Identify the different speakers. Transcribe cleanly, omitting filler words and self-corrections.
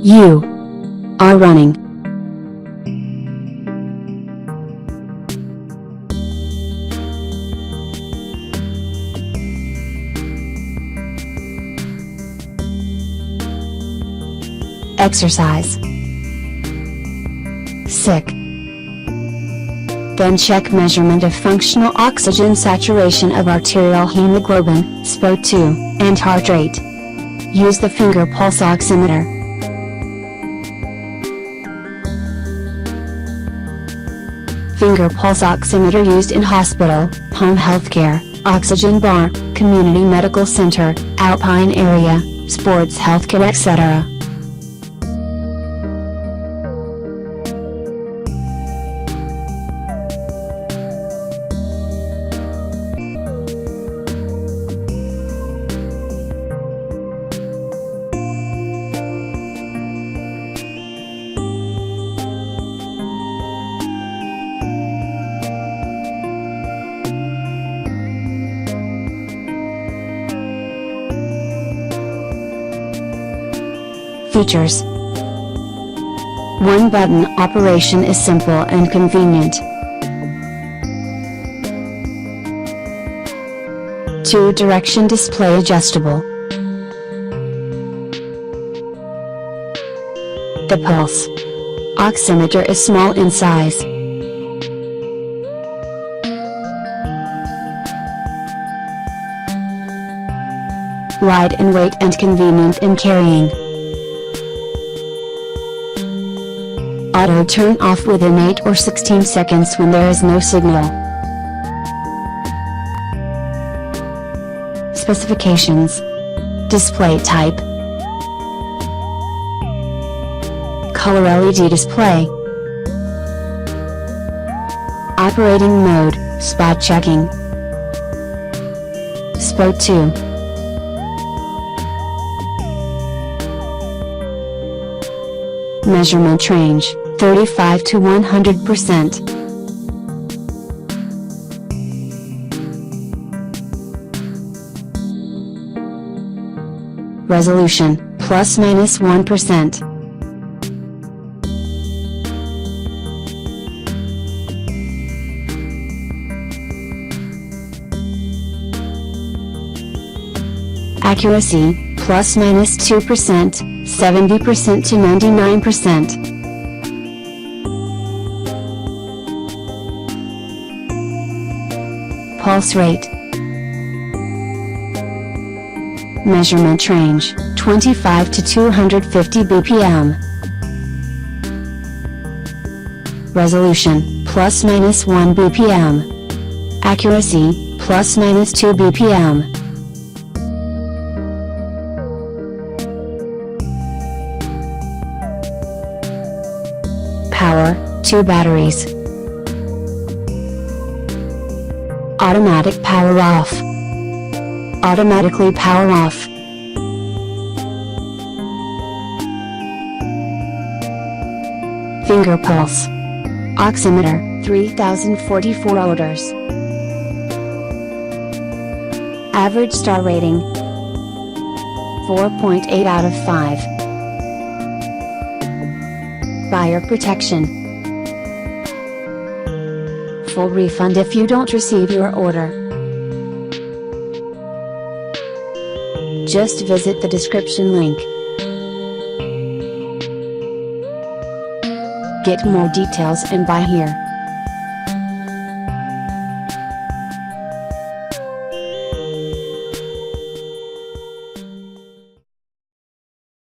Speaker 1: You are running. Exercise. Sick. Then check measurement of functional oxygen saturation of arterial hemoglobin, SpO2, and heart rate. Use the finger pulse oximeter. Finger pulse oximeter used in hospital, home healthcare, oxygen bar, community medical center, alpine area, sports healthcare, etc. Features. One button operation is simple and convenient. 2 direction display adjustable. The pulse oximeter is small in size. Light in weight and convenient in carrying. Auto turn off within 8 or 16 seconds when there is no signal. Specifications. Display type. Color LED display. Operating mode, spot checking. SpO2. Measurement range, 35 to 100%. Resolution, ±1%. Accuracy, ±2%, 70% to 99%. Pulse rate. Measurement range, 25 to 250 bpm. Resolution, ±1 bpm. Accuracy, ±2 bpm. Power, 2 batteries. Automatic power off. Automatically power off. Finger pulse oximeter, 3044 orders. Average star rating, 4.8 out of 5. Buyer protection. Full refund if you don't receive your order. Just visit the description link. Get more details and buy here.